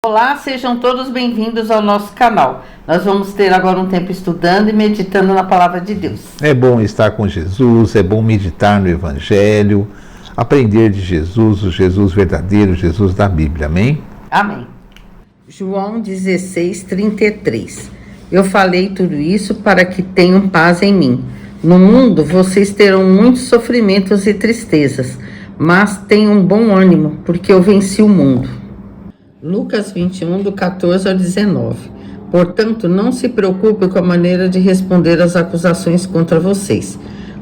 Olá, sejam todos bem-vindos ao nosso canal. Nós vamos ter agora um tempo estudando e meditando na Palavra de Deus. É bom estar com Jesus, é bom meditar no Evangelho, aprender de Jesus, o Jesus verdadeiro, o Jesus da Bíblia, amém? Amém. João 16:33. Eu falei tudo isso para que tenham paz em mim. No mundo vocês terão muitos sofrimentos e tristezas, mas tenham bom ânimo, porque eu venci o mundo. Lucas 21, do 14 ao 19. Portanto, não se preocupe com a maneira de responder às acusações contra vocês,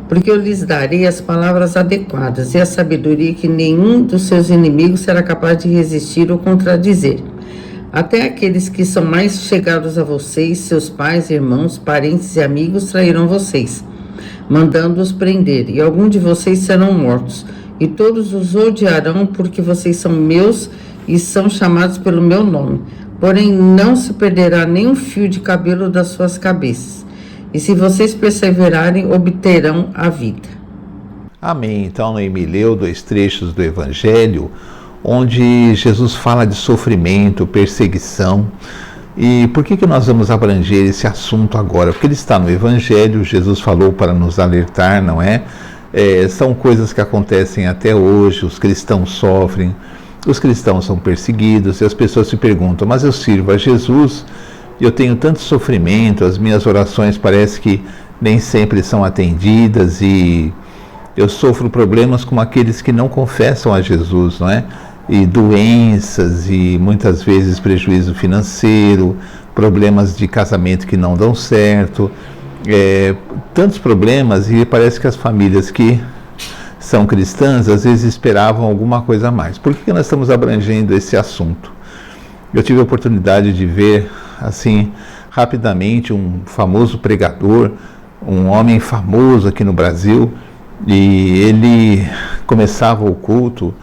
porque eu lhes darei as palavras adequadas e a sabedoria que nenhum dos seus inimigos será capaz de resistir ou contradizer. Até aqueles que são mais chegados a vocês, seus pais, irmãos, parentes e amigos, trairão vocês, mandando-os prender, e alguns de vocês serão mortos, e todos os odiarão porque vocês são meus e são chamados pelo meu nome. Porém, não se perderá nem um fio de cabelo das suas cabeças. E se vocês perseverarem, obterão a vida. Amém. Então, Noemi leu 2 trechos do Evangelho, onde Jesus fala de sofrimento, perseguição. E por que nós vamos abranger esse assunto agora? Porque ele está no Evangelho, Jesus falou para nos alertar, não é? São coisas que acontecem até hoje, os cristãos sofrem, os cristãos são perseguidos, e as pessoas se perguntam, mas eu sirvo a Jesus, eu tenho tanto sofrimento, as minhas orações parece que nem sempre são atendidas, e eu sofro problemas como aqueles que não confessam a Jesus, não é? E doenças, e muitas vezes prejuízo financeiro, problemas de casamento que não dão certo, tantos problemas, e parece que as famílias que são cristãs, às vezes esperavam alguma coisa a mais. Por que nós estamos abrangendo esse assunto? Eu tive a oportunidade de ver, assim, rapidamente, um famoso pregador, um homem famoso aqui no Brasil, e ele começava o culto,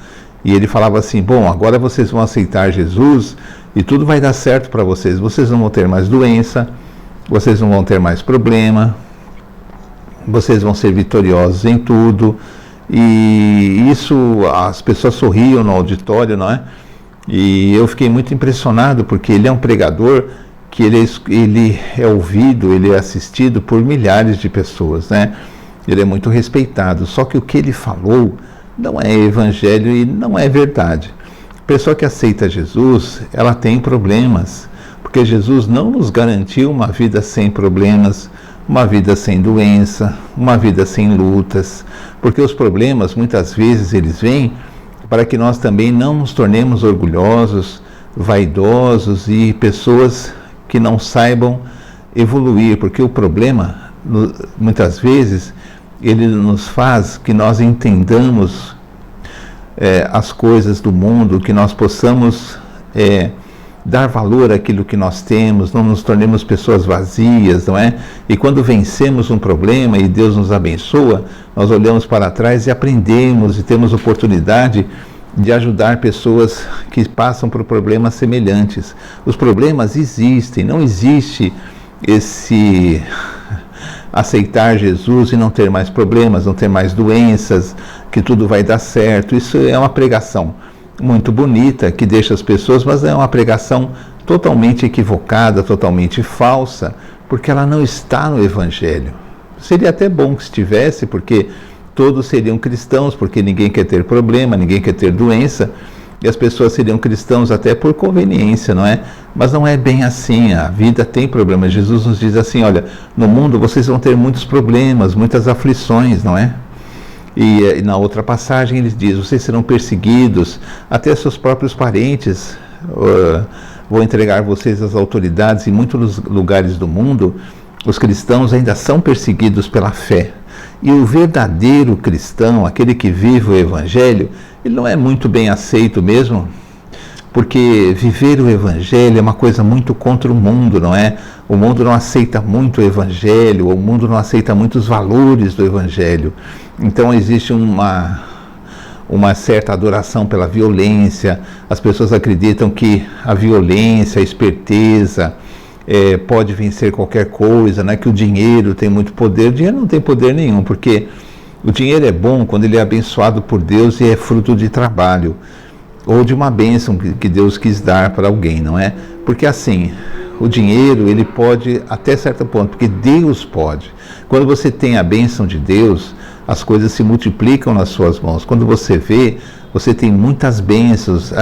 e ele falava assim, bom, agora vocês vão aceitar Jesus, e tudo vai dar certo para vocês, vocês não vão ter mais doença, vocês não vão ter mais problema, vocês vão ser vitoriosos em tudo. E isso, as pessoas sorriam no auditório, não é? E eu fiquei muito impressionado, porque ele é um pregador que ele é ouvido, ele é assistido por milhares de pessoas, né? Ele é muito respeitado, só que o que ele falou não é evangelho e não é verdade. A pessoa que aceita Jesus, ela tem problemas, porque Jesus não nos garantiu uma vida sem problemas, uma vida sem doença, uma vida sem lutas, porque os problemas muitas vezes eles vêm para que nós também não nos tornemos orgulhosos, vaidosos e pessoas que não saibam evoluir, porque o problema muitas vezes ele nos faz que nós entendamos as coisas do mundo, que nós possamos dar valor àquilo que nós temos, não nos tornemos pessoas vazias, não é? E quando vencemos um problema e Deus nos abençoa, nós olhamos para trás e aprendemos e temos oportunidade de ajudar pessoas que passam por problemas semelhantes. Os problemas existem, não existe esse aceitar Jesus e não ter mais problemas, não ter mais doenças, que tudo vai dar certo. Isso é uma pregação muito bonita, que deixa as pessoas, mas é uma pregação totalmente equivocada, totalmente falsa, porque ela não está no Evangelho. Seria até bom que estivesse, porque todos seriam cristãos, porque ninguém quer ter problema, ninguém quer ter doença, e as pessoas seriam cristãos até por conveniência, não é? Mas não é bem assim, a vida tem problemas. Jesus nos diz assim, olha, no mundo vocês vão ter muitos problemas, muitas aflições, não é? E na outra passagem ele diz, vocês serão perseguidos, até seus próprios parentes vão entregar vocês às autoridades. Em muitos lugares do mundo, os cristãos ainda são perseguidos pela fé. E o verdadeiro cristão, aquele que vive o Evangelho, ele não é muito bem aceito mesmo, porque viver o Evangelho é uma coisa muito contra o mundo, não é? O mundo não aceita muito o Evangelho, o mundo não aceita muitos valores do Evangelho. Então existe uma certa adoração pela violência, as pessoas acreditam que a violência, a esperteza, pode vencer qualquer coisa, né? Que o dinheiro tem muito poder. O dinheiro não tem poder nenhum, porque o dinheiro é bom quando ele é abençoado por Deus e é fruto de trabalho. ou de uma bênção que Deus quis dar para alguém, não é? Porque assim, o dinheiro, ele pode até certo ponto, porque Deus pode. Quando você tem a bênção de Deus, as coisas se multiplicam nas suas mãos. Quando você vê, você tem muitas bênçãos,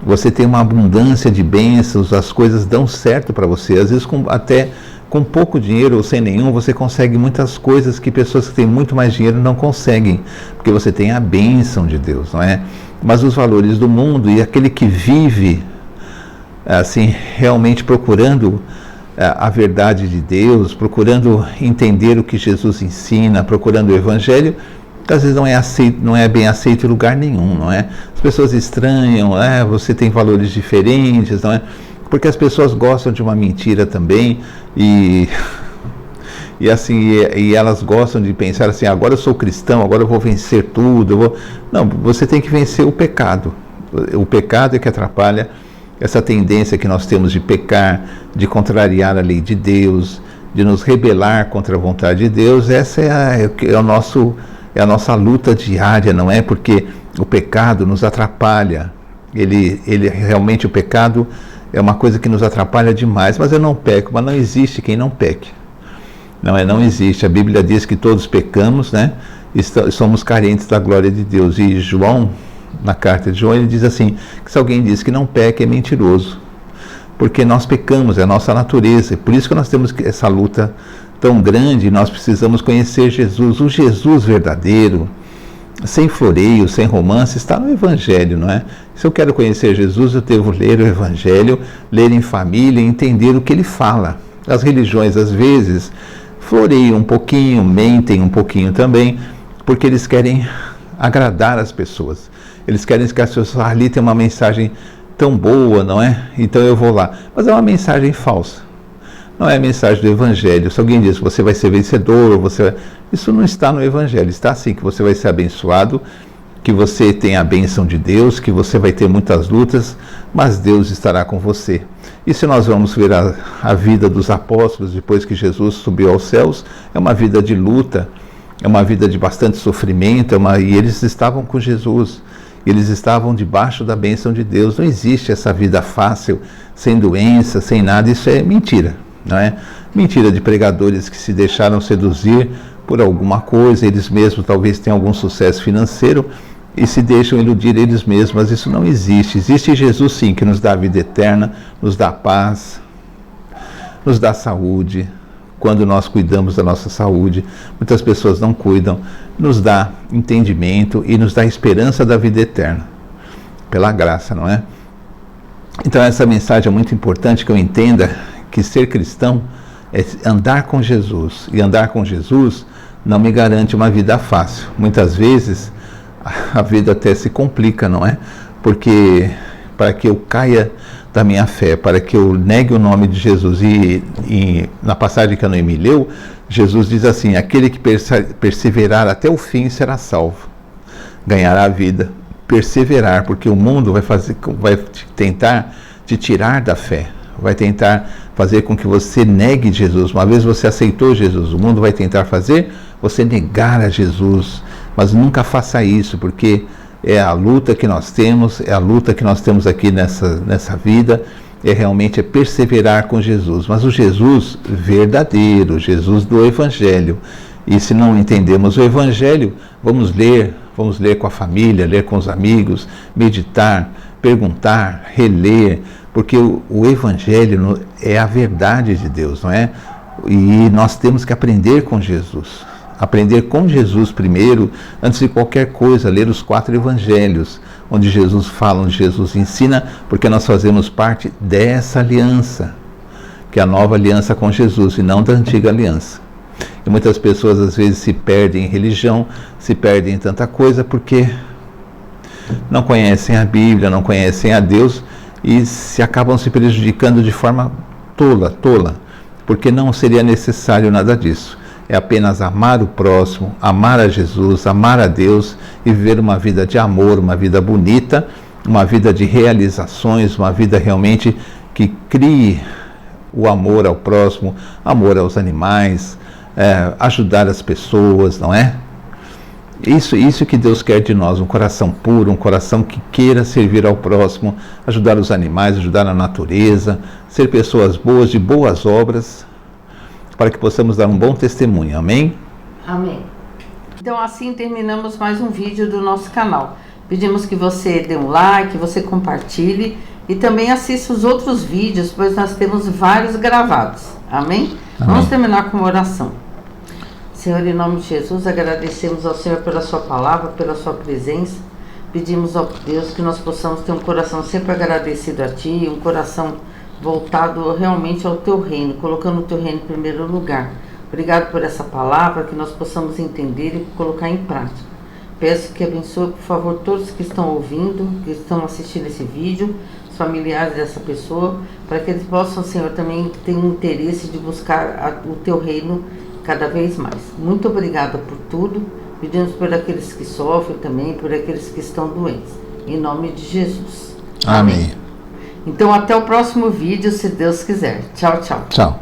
você tem uma abundância de bênçãos, as coisas dão certo para você. Às vezes, até com pouco dinheiro ou sem nenhum, você consegue muitas coisas que pessoas que têm muito mais dinheiro não conseguem, porque você tem a bênção de Deus, não é? Mas os valores do mundo, e aquele que vive assim, realmente procurando a verdade de Deus, procurando entender o que Jesus ensina, procurando o Evangelho, às vezes não é bem aceito em lugar nenhum, não é? As pessoas estranham, você tem valores diferentes, não é? Porque as pessoas gostam de uma mentira também, e elas gostam de pensar assim, agora eu sou cristão, agora eu vou vencer tudo. Não, você tem que vencer o pecado. O pecado é que atrapalha essa tendência que nós temos de pecar, de contrariar a lei de Deus, de nos rebelar contra a vontade de Deus. Essa é a nossa luta diária, não é? Porque o pecado nos atrapalha. Realmente o pecado é uma coisa que nos atrapalha demais. Mas eu não peco, mas não existe quem não peque. Não existe. A Bíblia diz que todos pecamos, né? E somos carentes da glória de Deus. E João, na carta de João, ele diz assim, que se alguém diz que não peca, é mentiroso. Porque nós pecamos, é a nossa natureza. Por isso que nós temos essa luta tão grande, nós precisamos conhecer Jesus, o Jesus verdadeiro, sem floreio, sem romance, está no Evangelho, não é? Se eu quero conhecer Jesus, eu devo ler o Evangelho, ler em família, entender o que ele fala. As religiões, às vezes, floreiam um pouquinho, mentem um pouquinho também, porque eles querem agradar as pessoas. Eles querem que as pessoas ali tem uma mensagem tão boa, não é? Então eu vou lá. Mas é uma mensagem falsa. Não é a mensagem do Evangelho. Se alguém diz que você vai ser vencedor, isso não está no Evangelho. Está assim, que você vai ser abençoado, que você tem a bênção de Deus, que você vai ter muitas lutas, mas Deus estará com você. E se nós vamos ver a vida dos apóstolos, depois que Jesus subiu aos céus, é uma vida de luta, é uma vida de bastante sofrimento, e eles estavam com Jesus, eles estavam debaixo da bênção de Deus. Não existe essa vida fácil, sem doença, sem nada. Isso é mentira, não é? Mentira de pregadores que se deixaram seduzir por alguma coisa, eles mesmos talvez tenham algum sucesso financeiro e se deixam iludir eles mesmos, mas isso não existe. Existe Jesus sim, que nos dá a vida eterna, nos dá paz, nos dá saúde. Quando nós cuidamos da nossa saúde, muitas pessoas não cuidam, nos dá entendimento e nos dá esperança da vida eterna, pela graça, não é? Então essa mensagem é muito importante, que eu entenda que ser cristão é andar com Jesus, e andar com Jesus não me garante uma vida fácil. Muitas vezes a vida até se complica, não é? Porque para que eu caia da minha fé, para que eu negue o nome de Jesus, e na passagem que a Noemi leu, Jesus diz assim, aquele que perseverar até o fim será salvo, ganhará a vida. Perseverar, porque o mundo vai tentar te tirar da fé, vai tentar fazer com que você negue Jesus. Uma vez você aceitou Jesus, o mundo vai tentar fazer você negar a Jesus, mas nunca faça isso, porque é a luta que nós temos, é a luta que nós temos aqui nessa vida, realmente perseverar com Jesus, mas o Jesus verdadeiro, o Jesus do Evangelho. E se não entendemos o Evangelho, vamos ler com a família, ler com os amigos, meditar, perguntar, reler, porque o Evangelho é a verdade de Deus, não é? E nós temos que aprender com Jesus. Aprender com Jesus primeiro, antes de qualquer coisa, ler os 4 evangelhos, onde Jesus fala, onde Jesus ensina, porque nós fazemos parte dessa aliança, que é a nova aliança com Jesus, e não da antiga aliança. E muitas pessoas às vezes se perdem em religião, se perdem em tanta coisa, porque não conhecem a Bíblia, não conhecem a Deus, e acabam se prejudicando de forma tola, porque não seria necessário nada disso. É apenas amar o próximo, amar a Jesus, amar a Deus e viver uma vida de amor, uma vida bonita, uma vida de realizações, uma vida realmente que crie o amor ao próximo, amor aos animais, ajudar as pessoas, não é? Isso que Deus quer de nós, um coração puro, um coração que queira servir ao próximo, ajudar os animais, ajudar a natureza, ser pessoas boas, de boas obras, para que possamos dar um bom testemunho. Amém? Amém. Então assim terminamos mais um vídeo do nosso canal. Pedimos que você dê um like, que você compartilhe e também assista os outros vídeos, pois nós temos vários gravados. Amém? Vamos terminar com uma oração. Senhor, em nome de Jesus, agradecemos ao Senhor pela sua palavra, pela sua presença. Pedimos ao Deus que nós possamos ter um coração sempre agradecido a Ti, um coração voltado realmente ao Teu reino, colocando o Teu reino em primeiro lugar. Obrigado por essa palavra, que nós possamos entender e colocar em prática. Peço que abençoe, por favor, todos que estão ouvindo, que estão assistindo esse vídeo, os familiares dessa pessoa, para que eles possam, Senhor, também ter um interesse de buscar o Teu reino cada vez mais. Muito obrigada por tudo. Pedimos por aqueles que sofrem também, por aqueles que estão doentes. Em nome de Jesus. Amém. Então até o próximo vídeo, se Deus quiser. Tchau, tchau. Tchau.